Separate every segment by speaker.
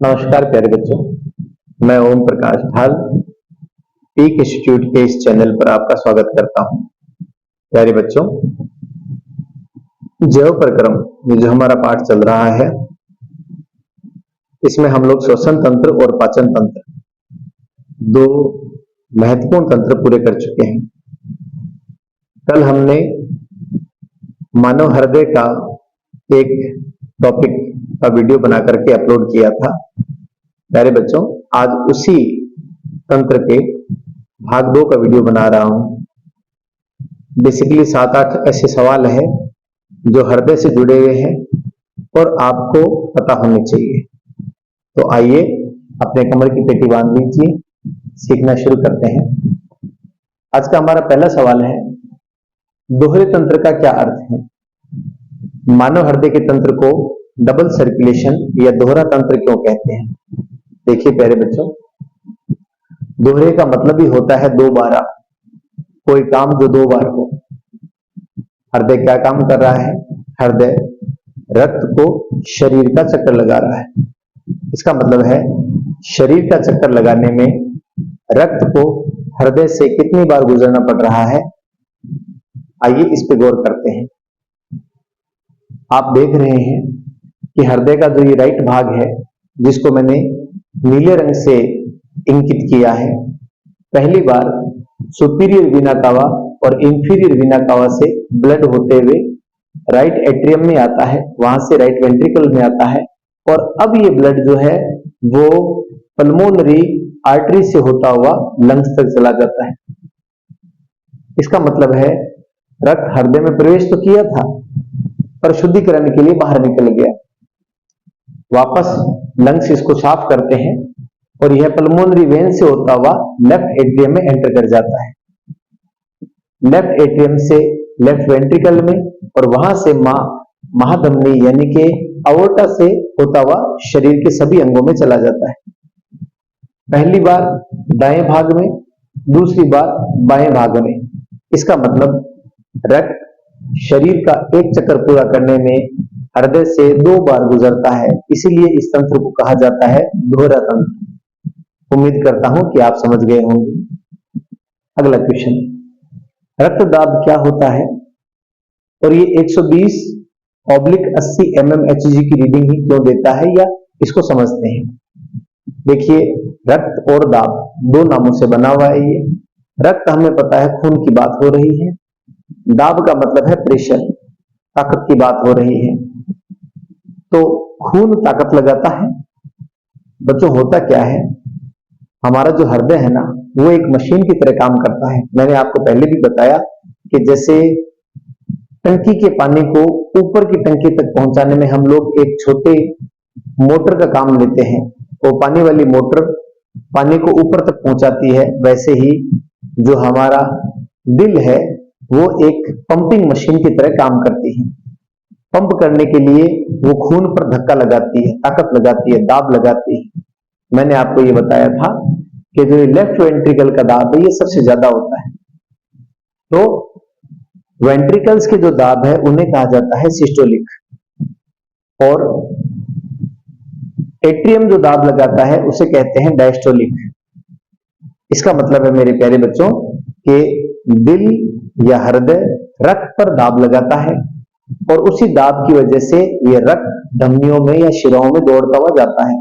Speaker 1: नमस्कार प्यारे बच्चों। मैं ओम प्रकाश ढाल पीक इंस्टीट्यूट के इस चैनल पर आपका स्वागत करता हूं। प्यारे बच्चों, जैव प्रक्रम ये जो हमारा पाठ चल रहा है, इसमें हम लोग श्वसन तंत्र और पाचन तंत्र दो महत्वपूर्ण तंत्र पूरे कर चुके हैं। कल हमने मानव हृदय का एक टॉपिक का वीडियो बना करके अपलोड किया था। प्यारे बच्चों, आज उसी तंत्र के भाग 2 का वीडियो बना रहा हूं। बेसिकली 7-8 ऐसे सवाल है जो हृदय से जुड़े हुए हैं और आपको पता होने चाहिए। तो आइए अपने कमर की पेटी बांध लीजिए, सीखना शुरू करते हैं। आज का हमारा पहला सवाल है, दोहरे तंत्र का क्या अर्थ है? मानव हृदय के तंत्र को डबल सर्कुलेशन या दोहरा तंत्र क्यों कहते हैं? देखिए प्यारे बच्चों, दोहरे का मतलब ही होता है दो बारा, कोई काम जो दो बार हो। हृदय क्या काम कर रहा है? हृदय रक्त को शरीर का चक्कर लगा रहा है। इसका मतलब है शरीर का चक्कर लगाने में रक्त को हृदय से कितनी बार गुजरना पड़ रहा है। आइए इस पे गौर करते हैं। आप देख रहे हैं कि हृदय का जो ये राइट भाग है, जिसको मैंने नीले रंग से इंकित किया है, पहली बार सुपीरियर वीना कावा और इंफीरियर वीना कावा से ब्लड होते हुए राइट एट्रियम में आता है, वहां से राइट वेंट्रिकल में आता है, और अब ये ब्लड जो है वो पल्मोनरी आर्टरी से होता हुआ लंग्स तक चला जाता है। इसका मतलब है रक्त हृदय में प्रवेश तो किया था, पर शुद्धिकरण के लिए बाहर निकल गया। वापस लंग्स इसको साफ करते हैं और यह पल्मोनरी वेन से होता हुआ लेफ्ट एट्रियम में एंटर कर जाता है। लेफ्ट एट्रियम से लेफ्ट वेंट्रिकल में, और वहां से महाधमनी यानी कि अओर्टा से होता हुआ शरीर के सभी अंगों में चला जाता है। पहली बार दाएं भाग में, दूसरी बार बाएं भाग में। इसका मतलब रक्त शरीर का एक चक्कर पूरा करने में हृदय से 2 बार गुजरता है, इसीलिए इस तंत्र को कहा जाता है दोहरा तंत्र। उम्मीद करता हूं कि आप समझ गए होंगे। अगला क्वेश्चन, रक्त दाब क्या होता है और ये 120/80 mmHg की रीडिंग ही क्यों देता है, या इसको समझते हैं। देखिए, रक्त और दाब दो नामों से बना हुआ है। ये रक्त हमें पता है खून की बात हो रही है, दाब का मतलब है प्रेशर, ताकत की बात हो रही है। तो खून ताकत लगाता है। बच्चों, होता क्या है, हमारा जो हृदय है ना, वो एक मशीन की तरह काम करता है। मैंने आपको पहले भी बताया कि जैसे टंकी के पानी को ऊपर की टंकी तक पहुंचाने में हम लोग एक छोटे मोटर का काम लेते हैं, वो पानी वाली मोटर पानी को ऊपर तक पहुंचाती है। वैसे ही जो हमारा दिल है वो एक पंपिंग मशीन की तरह काम करती है। पंप करने के लिए वो खून पर धक्का लगाती है, ताकत लगाती है, दाब लगाती है। मैंने आपको ये बताया था कि जो लेफ्ट वेंट्रिकल का दाब है ये सबसे ज्यादा होता है। तो वेंट्रिकल्स के जो दाब है उन्हें कहा जाता है सिस्टोलिक, और एट्रियम जो दाब लगाता है उसे कहते हैं डायस्टोलिक। इसका मतलब है मेरे प्यारे बच्चों कि दिल या हृदय रक्त पर दाब लगाता है, और उसी दाब की वजह से यह रक्त धमनियों में या शिराओं में दौड़ता हुआ जाता है।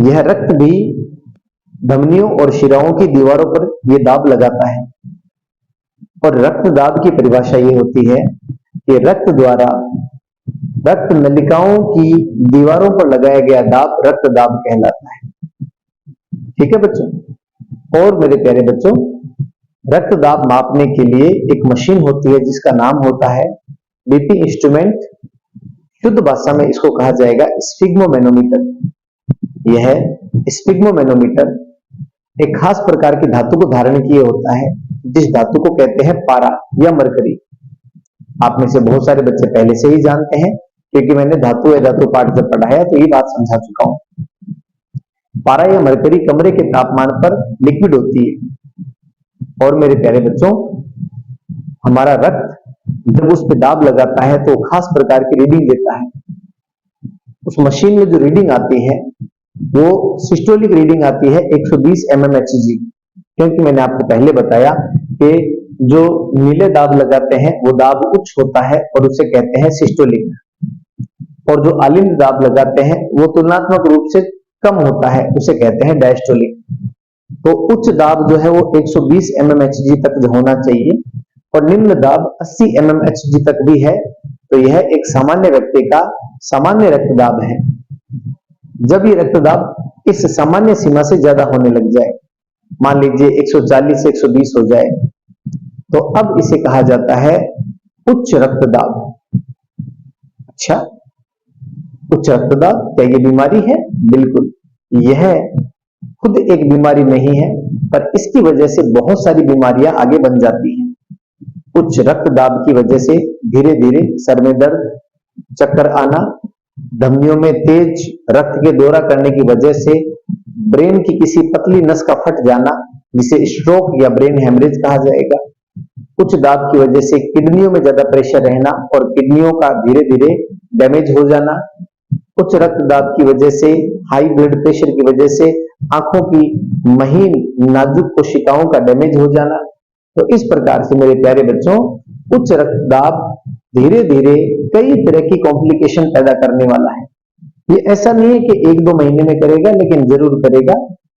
Speaker 1: यह रक्त भी धमनियों और शिराओं की दीवारों पर यह दाब लगाता है, और रक्त दाब की परिभाषा यह होती है कि रक्त द्वारा रक्त नलिकाओं की दीवारों पर लगाया गया दाब रक्त दाब कहलाता है। ठीक है बच्चों? और मेरे प्यारे बच्चों, रक्त दाब मापने के लिए एक मशीन होती है जिसका नाम होता है बीपी इंस्ट्रूमेंट। शुद्ध भाषा में इसको कहा जाएगा स्फिग्मोमैनोमीटर। यह स्फिग्मोमैनोमीटर एक खास प्रकार की धातु को धारण किए होता है, जिस धातु को कहते हैं पारा या मरकरी। आप में से बहुत सारे बच्चे पहले से ही जानते हैं, क्योंकि मैंने धातु या धातु पाठ जब पढ़ाया तो ये बात समझा चुका हूं। पारा या मरकरी कमरे के तापमान पर लिक्विड होती है, और मेरे प्यारे बच्चों, हमारा रक्त जब उस पर दाब लगाता है तो खास प्रकार की रीडिंग देता है। उस मशीन में जो रीडिंग आती है वो सिस्टोलिक रीडिंग आती है 120 mmHg, क्योंकि मैंने आपको पहले बताया कि जो नीले दाब लगाते हैं वो दाब उच्च होता है और उसे कहते हैं सिस्टोलिक, और जो आलिंद दाब लगाते हैं वो तुलनात्मक रूप से कम होता है, उसे कहते हैं डायस्टोलिक। तो उच्च दाब जो है वो 120 mmHg तक होना चाहिए और निम्न दाब 80 mmHg तक भी है, तो यह एक सामान्य व्यक्ति का सामान्य रक्तदाब है। जब ये रक्तदाब इस सामान्य सीमा से ज्यादा होने लग जाए, मान लीजिए 140 से 120 हो जाए, तो अब इसे कहा जाता है उच्च रक्तदाब। अच्छा, उच्च रक्तदाब क्या ये बीमारी है? बिल्कुल, यह खुद एक बीमारी नहीं है, पर इसकी वजह से बहुत सारी बीमारियां आगे बन जाती हैं। उच्च रक्तदाब की वजह से धीरे धीरे सर में दर्द, चक्कर आना, धमनियों में तेज रक्त के दौरा करने की वजह से ब्रेन की किसी पतली नस का फट जाना, जिसे स्ट्रोक या ब्रेन हेमरेज कहा जाएगा। उच्च दाब की वजह से किडनियों में ज्यादा प्रेशर रहना और किडनियों का धीरे धीरे डैमेज हो जाना। उच्च रक्तदाब की वजह से, हाई ब्लड प्रेशर की वजह से आंखों की महीन नाजुक कोशिकाओं का डैमेज हो जाना। तो इस प्रकार से मेरे प्यारे बच्चों, उच्च रक्तदाब धीरे धीरे कई तरह की कॉम्प्लिकेशन पैदा करने वाला है। ये ऐसा नहीं है कि 1-2 महीने में करेगा, लेकिन जरूर करेगा।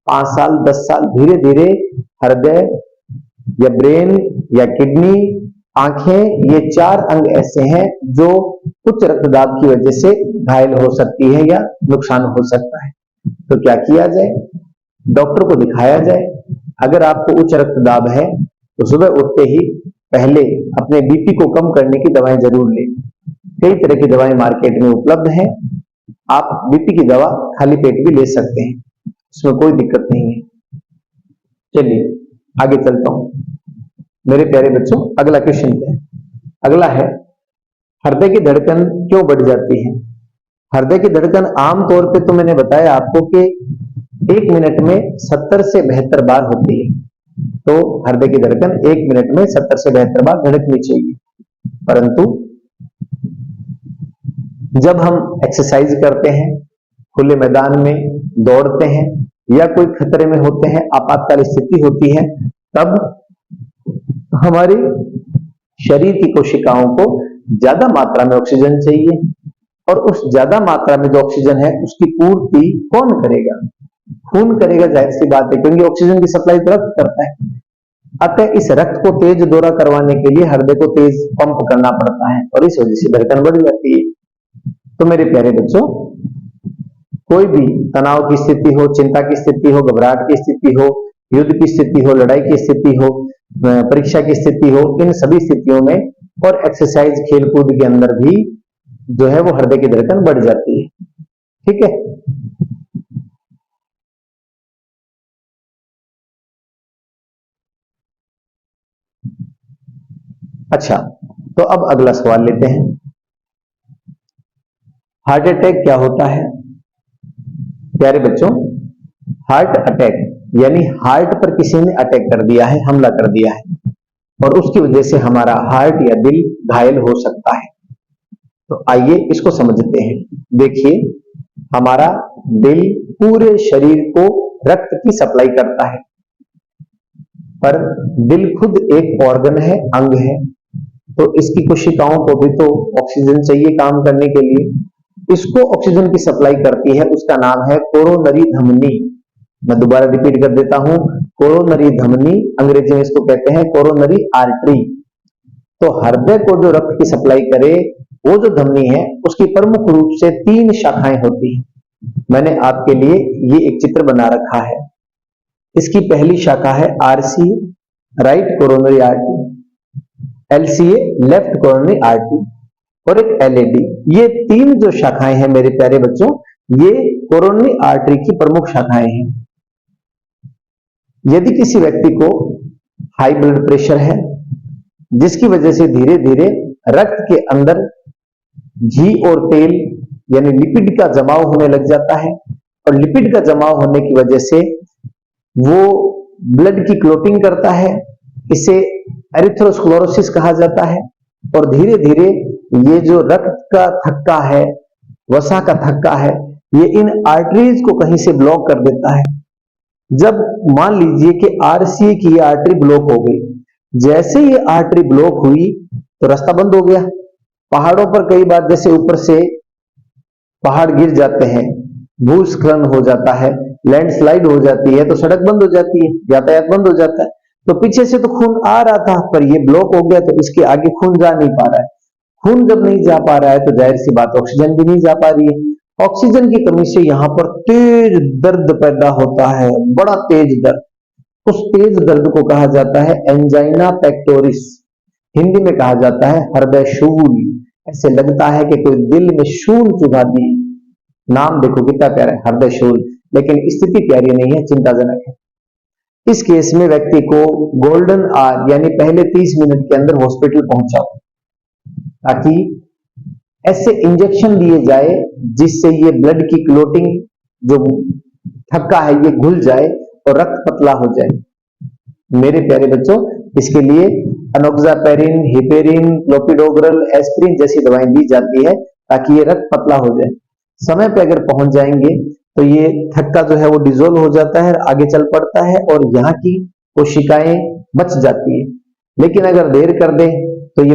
Speaker 1: 5 साल 10 साल धीरे धीरे हृदय या ब्रेन या किडनी, आंखें, ये 4 अंग ऐसे हैं जो उच्च रक्तदाब की वजह से घायल हो सकती है या नुकसान हो सकता है। तो क्या किया जाए? डॉक्टर को दिखाया जाए। अगर आपको उच्च रक्तदाब है तो सुबह उठते ही पहले अपने बीपी को कम करने की दवाएं जरूर लें। कई तरह की दवाएं मार्केट में उपलब्ध हैं, आप बीपी की दवा खाली पेट भी ले सकते हैं, उसमें कोई दिक्कत नहीं है। चलिए आगे चलता हूं मेरे प्यारे बच्चों। अगला क्वेश्चन क्या है? अगला है, हृदय की धड़कन क्यों बढ़ जाती है? हृदय की धड़कन आमतौर पे तो मैंने बताया आपको कि 1 मिनट में 70 से 72 बार होती है। तो हृदय की धड़कन 1 मिनट में 70 से 72 बार धड़कनी चाहिए। परंतु जब हम एक्सरसाइज करते हैं, खुले मैदान में दौड़ते हैं या कोई खतरे में होते हैं, आपातकाल स्थिति होती है, तब हमारी शरीर की कोशिकाओं को ज्यादा मात्रा में ऑक्सीजन चाहिए, और उस ज्यादा मात्रा में जो ऑक्सीजन है उसकी पूर्ति कौन करेगा? खून करेगा, जाहिर सी बात है, क्योंकि ऑक्सीजन की सप्लाई तो रक्त करता है। अतः इस रक्त को तेज दौरा करवाने के लिए हृदय को तेज पंप करना पड़ता है और इस वजह से धड़कन बढ़ जाती है। तो मेरे प्यारे बच्चों, कोई भी तनाव की स्थिति हो, चिंता की स्थिति हो, घबराहट की स्थिति हो, युद्ध की स्थिति हो, लड़ाई की स्थिति हो, परीक्षा की स्थिति हो, इन सभी स्थितियों में और एक्सरसाइज खेलकूद के अंदर भी जो है वो हृदय की धड़कन बढ़ जाती है। ठीक है, अच्छा, तो अब अगला सवाल लेते हैं। हार्ट अटैक क्या होता है? प्यारे बच्चों, हार्ट अटैक यानी हार्ट पर किसी ने अटैक कर दिया है, हमला कर दिया है, और उसकी वजह से हमारा हार्ट या दिल घायल हो सकता है। तो आइए इसको समझते हैं। देखिए, हमारा दिल पूरे शरीर को रक्त की सप्लाई करता है, पर दिल खुद एक ऑर्गन है, अंग है, तो इसकी कोशिकाओं को भी तो ऑक्सीजन चाहिए काम करने के लिए। इसको ऑक्सीजन की सप्लाई करती है, उसका नाम है कोरोनरी धमनी। मैं दोबारा रिपीट कर देता हूं, कोरोनरी धमनी, अंग्रेजी में इसको कहते हैं कोरोनरी आर्टरी। तो हृदय को जो रक्त की सप्लाई करे वो जो धमनी है, उसकी प्रमुख रूप से 3 शाखाएं होती हैं। मैंने आपके लिए ये एक चित्र बना रखा है। इसकी पहली शाखा है RC, right coronary artery, LCA, left coronary artery, और एक एलएडी। ये 3 जो शाखाएं हैं मेरे प्यारे बच्चों, ये कोरोनरी आर्टरी की प्रमुख शाखाएं हैं। यदि किसी व्यक्ति को हाई ब्लड प्रेशर है, जिसकी वजह से धीरे धीरे रक्त के अंदर घी और तेल यानी लिपिड का जमाव होने लग जाता है, और लिपिड का जमाव होने की वजह से वो ब्लड की क्लोटिंग करता है, इसे एरिथ्रोस्क्लेरोसिस कहा जाता है, और धीरे धीरे ये जो रक्त का थक्का है, वसा का थक्का है, ये इन आर्टरीज को कहीं से ब्लॉक कर देता है। जब मान लीजिए कि आरसीए की ये आर्टरी ब्लॉक हो गई, जैसे ये आर्टरी ब्लॉक हुई तो रास्ता बंद हो गया। पहाड़ों पर कई बार जैसे ऊपर से पहाड़ गिर जाते हैं, भूस्खलन हो जाता है, लैंडस्लाइड हो जाती है, तो सड़क बंद हो जाती है, यातायात बंद हो जाता है। तो पीछे से तो खून आ रहा था, पर ये ब्लॉक हो गया तो इसके आगे खून जा नहीं पा रहा है। खून जब नहीं जा पा रहा है तो जाहिर सी बात ऑक्सीजन भी नहीं जा पा रही है। ऑक्सीजन की कमी से यहां पर तेज दर्द पैदा होता है, बड़ा तेज दर्द। उस तेज दर्द को कहा जाता है एंजाइना पेक्टोरिस, हिंदी में कहा जाता है हृदय शूल। ऐसे लगता है कि कोई दिल में शूल चुभा दी। नाम देखो कितना प्यारा है, हृदय शूल, लेकिन स्थिति प्यारी नहीं है, चिंताजनक है। इस केस में व्यक्ति को गोल्डन आवर यानी पहले 30 मिनट के अंदर हॉस्पिटल पहुंचाओ, ताकि ऐसे इंजेक्शन दिए जाए जिससे ये ब्लड की क्लोटिंग जो थक्का है ये घुल जाए और रक्त पतला हो जाए। मेरे प्यारे बच्चों, इसके लिए अनोक्सापेरिन, हिपेरिन, क्लोपिडोग्रल, एस्पिरिन जैसी दवाएं दी जाती है ताकि ये रक्त पतला हो जाए। समय पे अगर पहुंच जाएंगे तो ये थक्का जो है वो डिजोल्व हो जाता है, आगे चल पड़ता है और यहाँ की कोशिकाएं बच जाती है। लेकिन अगर देर कर दें तो ये